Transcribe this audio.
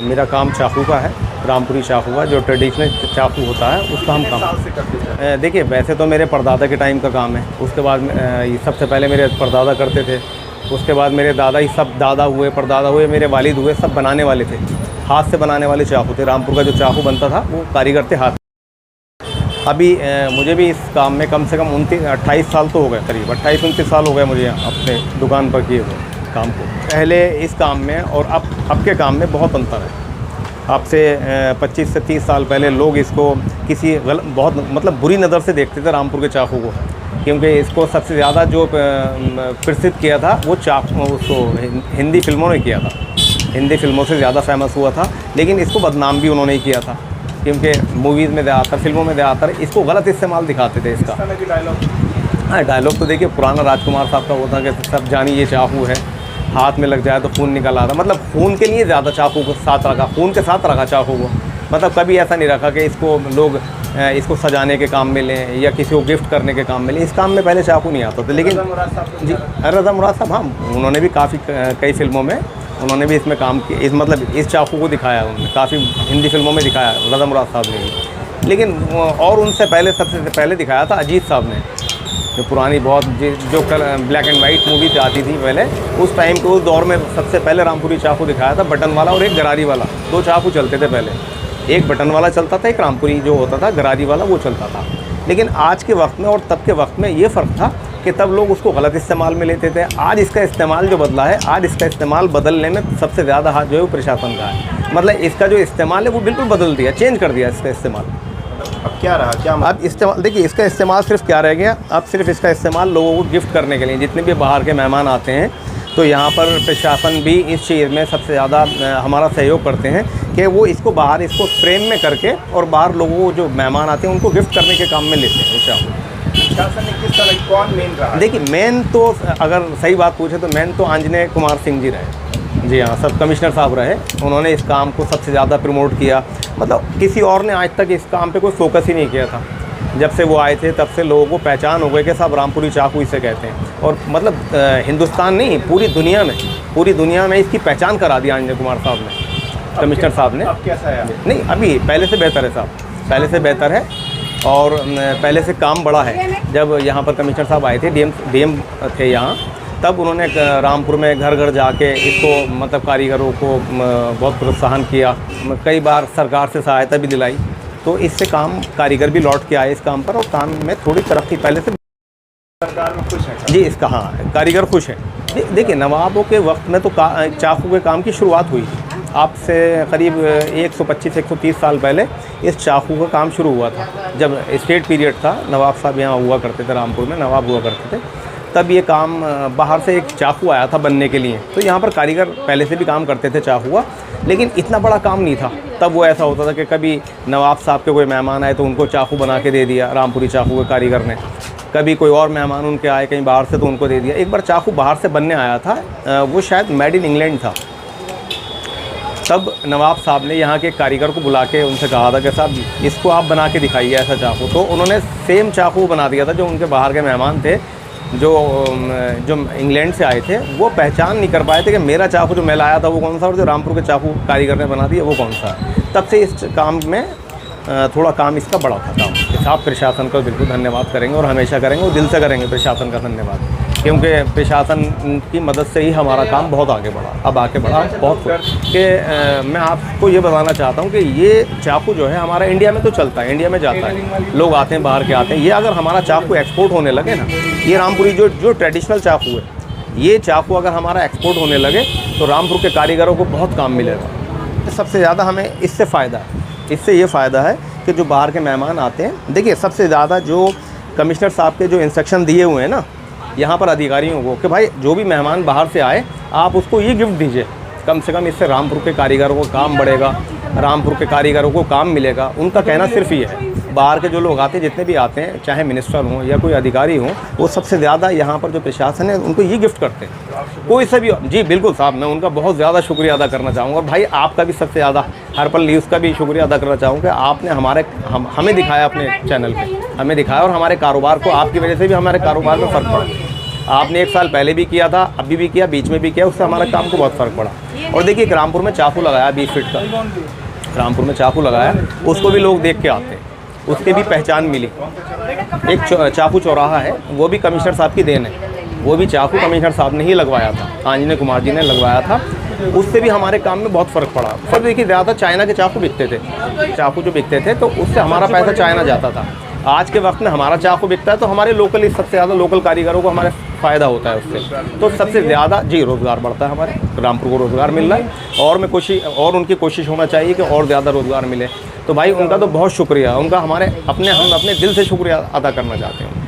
मेरा काम चाकू का है, रामपुरी चाकू का, जो ट्रेडिशनल चाकू होता है उसका हम काम से करते थे? देखिए वैसे तो मेरे परदादा के टाइम का काम है, उसके बाद ये सबसे पहले मेरे परदादा करते थे, उसके बाद मेरे दादा ही सब दादा हुए, परदादा हुए, मेरे वालिद हुए, सब बनाने वाले थे, हाथ से बनाने वाले चाकू थे। रामपुर का जो चाकू बनता था वो कारीगर थे हाथ। अभी मुझे भी इस काम में कम से कम 28 साल तो हो गए, करीब 28-29 साल हो गए मुझे अपने दुकान पर किए हुए काम को। पहले इस काम में और अब के काम में बहुत अंतर है। आपसे 25 से 30 साल पहले लोग इसको बहुत मतलब बुरी नज़र से देखते थे रामपुर के चाकू को, क्योंकि इसको सबसे ज़्यादा जो प्रसिद्ध किया था वो उसको हिंदी फिल्मों ने किया था, हिंदी फिल्मों से ज़्यादा फेमस हुआ था। लेकिन इसको बदनाम भी उन्होंने ही किया था, क्योंकि मूवीज़ में ज़्यादातर, फिल्मों में ज़्यादातर इसको गलत इस्तेमाल दिखाते थे इसका। हाँ, डायलॉग तो देखिए पुराना राजकुमार साहब का होता कि सब जानिए ये चाकू है, हाथ में लग जाए तो खून निकल आता, मतलब खून के लिए ज़्यादा चाकू को साथ रखा, खून के साथ रखा चाकू को। मतलब कभी ऐसा नहीं रखा कि इसको लोग इसको सजाने के काम में लें या किसी को गिफ्ट करने के काम में लें। इस काम में पहले चाकू नहीं आता था। लेकिन जी रज़ा मुराद साहब, हाँ, उन्होंने भी काफ़ी कई फिल्मों में उन्होंने भी इसमें काम किया, इस मतलब इस चाकू को दिखाया उन्होंने, काफ़ी हिंदी फिल्मों में दिखाया रज़ा मुराद साहब ने भी। लेकिन और उनसे पहले सबसे पहले दिखाया था अजीत साहब ने, जो पुरानी बहुत जो ब्लैक एंड वाइट मूवी आती थी पहले, उस टाइम के उस दौर में सबसे पहले रामपुरी चाकू दिखाया था, बटन वाला और एक गरारी वाला। 2 चाकू चलते थे पहले, एक बटन वाला चलता था, एक रामपुरी जो होता था गरारी वाला वो चलता था। लेकिन आज के वक्त में और तब के वक्त में ये फ़र्क था कि तब लोग उसको गलत इस्तेमाल में लेते थे। आज इसका इस्तेमाल जो बदला है, आज इसका इस्तेमाल बदलने में सबसे ज़्यादा हाथ जो है वो प्रशासन का है। मतलब इसका जो इस्तेमाल है वो बिल्कुल बदल दिया, चेंज कर दिया इसका इस्तेमाल। अब क्या रहा, क्या अब इस्तेमाल देखिए, इसका इस्तेमाल सिर्फ क्या रह गया, अब सिर्फ इसका इस्तेमाल लोगों को गिफ्ट करने के लिए। जितने भी बाहर के मेहमान आते हैं तो यहाँ पर प्रशासन भी इस चीज़ में सबसे ज़्यादा हमारा सहयोग करते हैं कि वो इसको बाहर इसको फ्रेम में करके और बाहर लोगों को जो मेहमान आते हैं उनको गिफ्ट करने के काम में लेते हैं। प्रशासन ने किस तरह, कौन मेन रहा? देखिए मेन तो अगर सही बात पूछे तो मेन तो आंजनेय कुमार सिंह जी रहे। जी हाँ, सब कमिश्नर साहब रहे, उन्होंने इस काम को सबसे ज़्यादा प्रमोट किया। मतलब किसी और ने आज तक इस काम पे कोई फोकस ही नहीं किया था। जब से वो आए थे तब से लोगों को पहचान हो गई कि सब रामपुरी चाकू इसे कहते हैं। और मतलब हिंदुस्तान नहीं, पूरी दुनिया में इसकी पहचान करा दी आंजनेय कुमार साहब ने, कमिश्नर साहब ने। अब कैसा है? नहीं, अभी पहले से बेहतर है साहब, पहले से बेहतर है और पहले से काम बड़ा है। जब यहाँ पर कमिश्नर साहब आए थे, डीएम थे यहाँ, तब उन्होंने रामपुर में घर घर जाके इसको मतलब कारीगरों को बहुत प्रोत्साहन किया, कई बार सरकार से सहायता भी दिलाई। तो इससे काम कारीगर भी लौट के आए इस काम पर और काम में थोड़ी तरक्की पहले से। सरकार में खुश है जी, इसका हाँ, कारीगर खुश हैं। देखिए नवाबों के वक्त में तो चाकू के काम की शुरुआत हुई थी। आपसे करीब 125-130 साल पहले इस चाकू का काम शुरू हुआ था। जब स्टेट पीरियड था, नवाब साहब यहाँ हुआ करते थे, रामपुर में नवाब हुआ करते थे, तब ये काम बाहर से एक चाकू आया था बनने के लिए। तो यहाँ पर कारीगर पहले से भी काम करते थे चाकू का, लेकिन इतना बड़ा काम नहीं था। तब वो ऐसा होता था कि कभी नवाब साहब के कोई मेहमान आए तो उनको चाकू बना के दे दिया रामपुरी चाकू के कारीगर ने, कभी कोई और मेहमान उनके आए कहीं बाहर से तो उनको दे दिया। एक बार चाकू बाहर से बनने आया था, वो शायद मेड इन इंग्लैंड था। तब नवाब साहब ने यहाँ के कारीगर को बुला के उनसे कहा था कि साहब इसको आप बना के दिखाइए ऐसा चाकू। तो उन्होंने सेम चाकू बना दिया था। जो उनके बाहर के मेहमान थे जो इंग्लैंड से आए थे, वो पहचान नहीं कर पाए थे कि मेरा चाकू जो मैं लाया था वो कौन सा और जो रामपुर के चाकू कारीगर ने बना दिया वो कौन सा है। तब से इस काम में थोड़ा काम इसका बड़ा था काम। आप प्रशासन का बिल्कुल धन्यवाद करेंगे और हमेशा करेंगे और दिल से करेंगे प्रशासन का धन्यवाद, क्योंकि प्रशासन की मदद से ही हमारा काम बहुत आगे बढ़ा। अब आगे बढ़ा बहुत कि मैं आपको ये बताना चाहता हूँ कि ये चाकू जो है हमारा इंडिया में तो चलता है, इंडिया में जाता है, लोग आते हैं बाहर के आते हैं। ये अगर हमारा चाकू एक्सपोर्ट होने लगे ना, ये रामपुरी जो ट्रेडिशनल चाकू है, ये चाकू अगर हमारा एक्सपोर्ट होने लगे तो रामपुर के कारीगरों को बहुत काम मिलेगा। सबसे ज़्यादा हमें इससे फ़ायदा है, इससे ये फ़ायदा है कि जो बाहर के मेहमान आते हैं, देखिए सबसे ज़्यादा जो कमिश्नर साहब के जो इंस्ट्रक्शन दिए हुए हैं ना यहाँ पर अधिकारियों को कि भाई जो भी मेहमान बाहर से आए आप उसको ये गिफ्ट दीजिए, कम से कम इससे रामपुर के कारीगरों को काम बढ़ेगा, रामपुर के कारीगरों को काम मिलेगा। उनका कहना सिर्फ ये है, बाहर के जो लोग आते हैं, जितने भी आते हैं, चाहे मिनिस्टर हों या कोई अधिकारी हों, वो सबसे ज़्यादा यहाँ पर जो प्रशासन है उनको ये गिफ्ट करते हैं। कोई से भी, जी बिल्कुल साहब, मैं उनका बहुत ज़्यादा शुक्रिया अदा करना चाहूँगा। और भाई आपका भी सबसे ज़्यादा हर्पल न्यूज़ का भी शुक्रिया अदा करना चाहूँगा। आपने हमें दिखाया, अपने चैनल पर हमें दिखाया और हमारे कारोबार को, आपकी वजह से भी हमारे कारोबार में फ़र्क पड़ा। आपने 1 साल पहले भी किया था, अभी भी किया, बीच में भी किया, उससे हमारे काम को बहुत फ़र्क पड़ा। और देखिए रामपुर में चाकू लगाया 20 फीट का, रामपुर में चाकू लगाया, उसको भी लोग देख के आते हैं, उसकी भी पहचान मिली। एक चाकू चौराहा है, वो भी कमिश्नर साहब की देन है, वो भी चाकू कमिश्नर साहब ने ही लगवाया था, आंजनेय कुमार जी ने लगवाया था। उससे भी हमारे काम में बहुत फ़र्क पड़ा। सब देखिए ज़्यादा चाइना के चाकू बिकते थे, चाकू जो बिकते थे तो उससे हमारा पैसा चाइना जाता था। आज के वक्त में हमारा चाकू बिकता है तो हमारे लोकल, सबसे ज़्यादा लोकल कारीगरों को हमारे फ़ायदा होता है उससे, तो सबसे ज़्यादा जी रोज़गार बढ़ता है, हमारे रामपुर को रोज़गार मिल रहा है। और मैं कोशिश, और उनकी कोशिश होना चाहिए कि और ज़्यादा रोज़गार मिले। तो भाई उनका तो बहुत शुक्रिया, उनका हम अपने दिल से शुक्रिया अदा करना चाहते हैं।